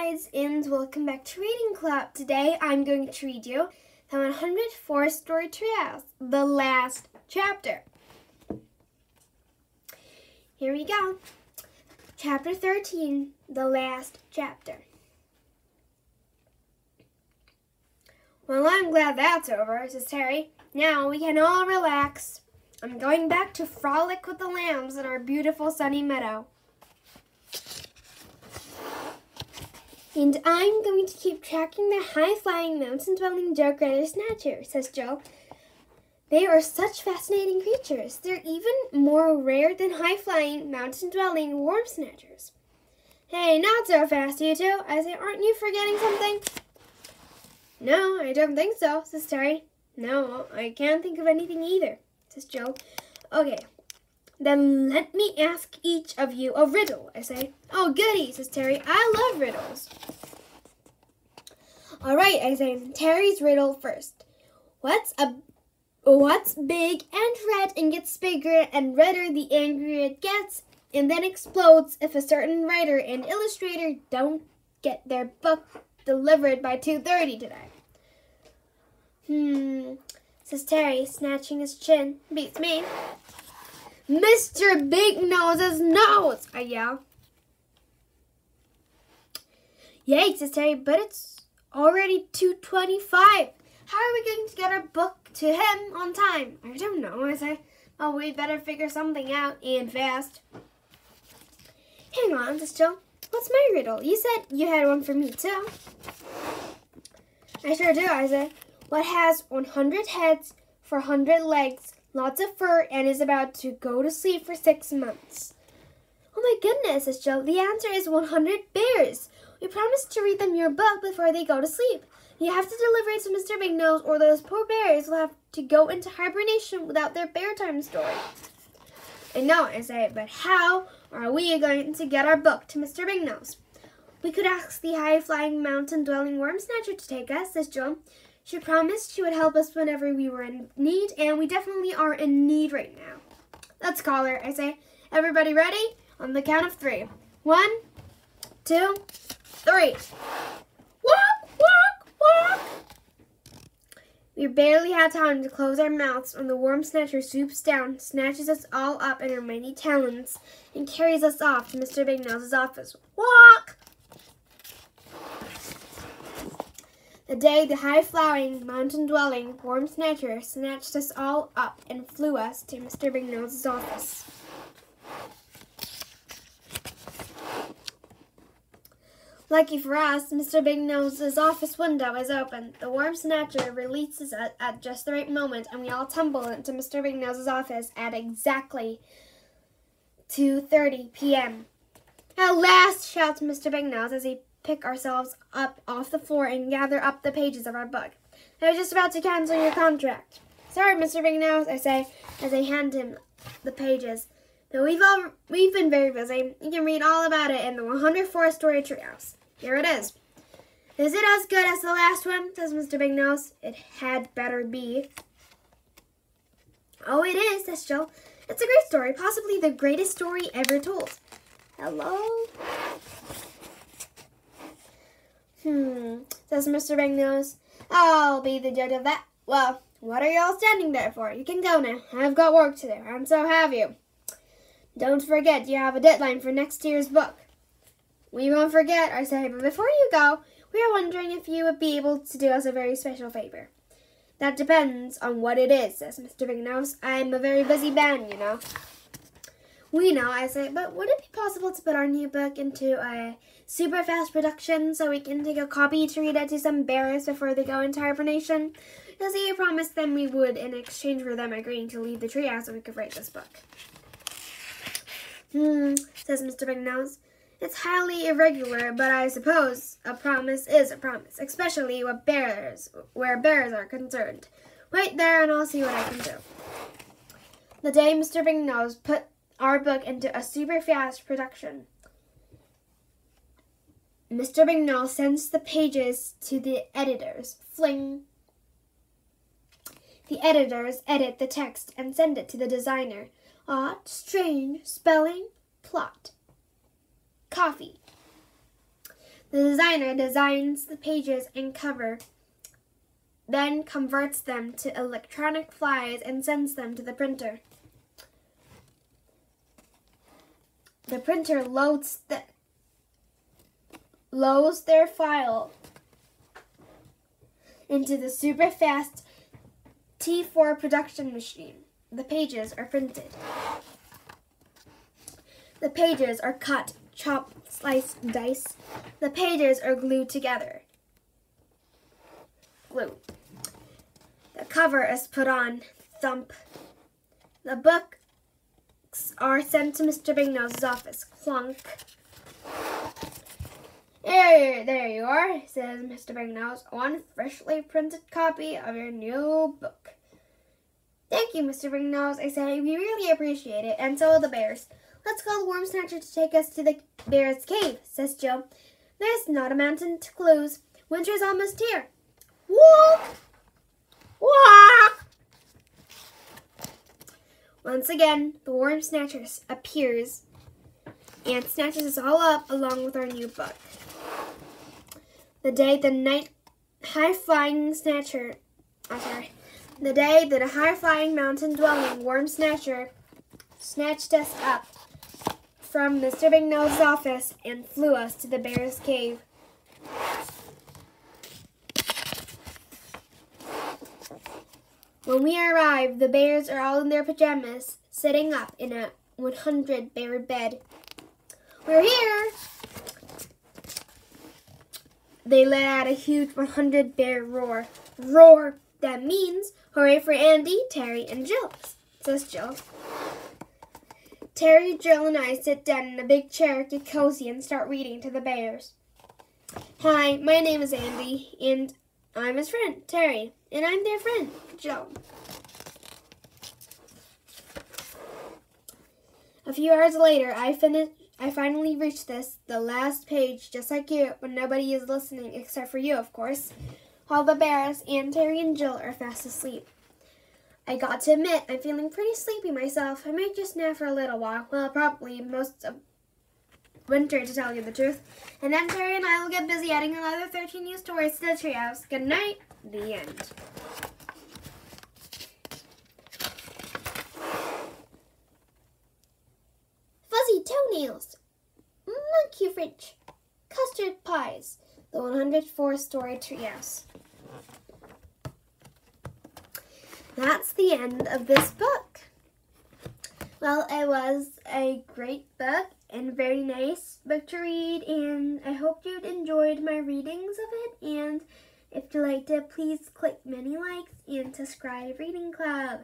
guys, and welcome back to Reading Club. Today I'm going to read you the 104 story treehouse, the last chapter. Here we go. Chapter 13, the last chapter. Well, I'm glad that's over, says Terry. Now we can all relax. I'm going back to frolic with the lambs in our beautiful sunny meadow. And I'm going to keep tracking the high-flying, mountain-dwelling Joe Snatcher, says Joe. They are such fascinating creatures. They're even more rare than high-flying, mountain-dwelling worm snatchers. Hey, not so fast, you two. I say, aren't you forgetting something? No, I don't think so, says Terry. No, I can't think of anything either, says Joe. Okay. Then let me ask each of you a riddle, I say. Oh, goody, says Terry. I love riddles. All right, I say. Terry's riddle first. What's big and red and gets bigger and redder the angrier it gets and then explodes if a certain writer and illustrator don't get their book delivered by 2:30 today? Says Terry, snatching his chin. Beats me. Mr. Big Nose's nose, I yell. Yay, says Terry, but it's already 2:25. How are we going to get our book to him on time? I don't know, I say. Oh, we'd better figure something out, and fast. Hang on, says Joe. What's my riddle? You said you had one for me, too. I sure do, I say. What has 100 heads, 400 legs, lots of fur, and is about to go to sleep for 6 months? Oh my goodness, says Joe. The answer is 100 bears. We promised to read them your book before they go to sleep. You have to deliver it to Mr. Big Nose, or those poor bears will have to go into hibernation without their bear time story. I know, I say, but how are we going to get our book to Mr. Big Nose? We could ask the high-flying, mountain-dwelling worm snatcher to take us, says Joe. She promised she would help us whenever we were in need, and we definitely are in need right now. Let's call her, I say. Everybody ready? On the count of 3. 1, 2, 3. Walk, walk, walk! We barely had time to close our mouths when the worm snatcher swoops down, snatches us all up in her mighty talons, and carries us off to Mr. Big Nose's office. Walk! The day the high-flying, mountain-dwelling worm snatcher snatched us all up and flew us to Mr. Big Nose's office. Lucky for us, Mr. Big Nose's office window is open. The worm snatcher releases us at just the right moment, and we all tumble into Mr. Big Nose's office at exactly 2:30 p.m. At last, shouts Mr. Big Nose as he pick ourselves up off the floor and gather up the pages of our book. I was just about to cancel your contract. Sorry, Mr. Big Nose, I say as I hand him the pages. But we've been very busy. You can read all about it in the 104 story treehouse. Here it is. Is it as good as the last one? Says Mr. Big Nose. It had better be. Oh, it is, says Joe. It's a great story, possibly the greatest story ever told. Hello? Says Mr. Big Nose. I'll be the judge of that. Well, what are you all standing there for? You can go now. I've got work to do, and so have you. Don't forget you have a deadline for next year's book. We won't forget, I say, but before you go, we are wondering if you would be able to do us a very special favor. That depends on what it is, says Mr. Big Nose. I'm a very busy man, you know. We know, I say, but would it be possible to put our new book into a super fast production so we can take a copy to read it to some bears before they go into hibernation? You see, I promised them we would in exchange for them agreeing to leave the treehouse so we could write this book. Says Mr. Big Nose. It's highly irregular, but I suppose a promise is a promise, especially where bears are concerned. Wait there and I'll see what I can do. The day Mr. Big Nose put our book into a super fast production, Mr. Big Nose sends the pages to the editors. Fling. The editors edit the text and send it to the designer. Odd, strange, spelling, plot. Coffee. The designer designs the pages and cover, then converts them to electronic files and sends them to the printer. The printer loads their file into the super fast T4 production machine. The pages are printed. The pages are cut, chopped, sliced, diced. The pages are glued together. Glue. The cover is put on. Thump. The books are sent to Mr. Bingnose' office. Clunk. There you are, says Mr. Bingnose. One freshly printed copy of your new book. Thank you, Mr. Bingnose, I say. We really appreciate it, and so will the bears. Let's call the worm snatcher to take us to the bear's cave, says Jill. There's not a mountain to lose. Winter's almost here. Walk! Walk! Once again, the worm snatcher appears and snatches us all up along with our new book. The day that a high-flying mountain-dwelling worm snatcher snatched us up from Mr. Bignose's office and flew us to the bear's cave. When we arrive, the bears are all in their pajamas, sitting up in a 100-bear bed. We're here! They let out a huge 100-bear roar. Roar! That means hooray for Andy, Terry, and Jill, says Jill. Terry, Jill, and I sit down in a big chair, get cozy, and start reading to the bears. Hi, my name is Andy, and I'm his friend, Terry, and I'm their friend, Jill. A few hours later, I finally reached the last page, just like you, when nobody is listening except for you, of course. All the bears and Terry and Jill are fast asleep. I got to admit, I'm feeling pretty sleepy myself. I might just nap for a little while. Well, probably most of winter, to tell you the truth. And then Terry and I will get busy adding another 13 new stories to the treehouse. Good night. The end. Fuzzy toenails. Monkey wrench. Custard pies. The 104-story treehouse. That's the end of this book. Well, it was a great book and a very nice book to read, and I hope you enjoyed my readings of it. And if you liked it, please click many likes and subscribe Reading Club.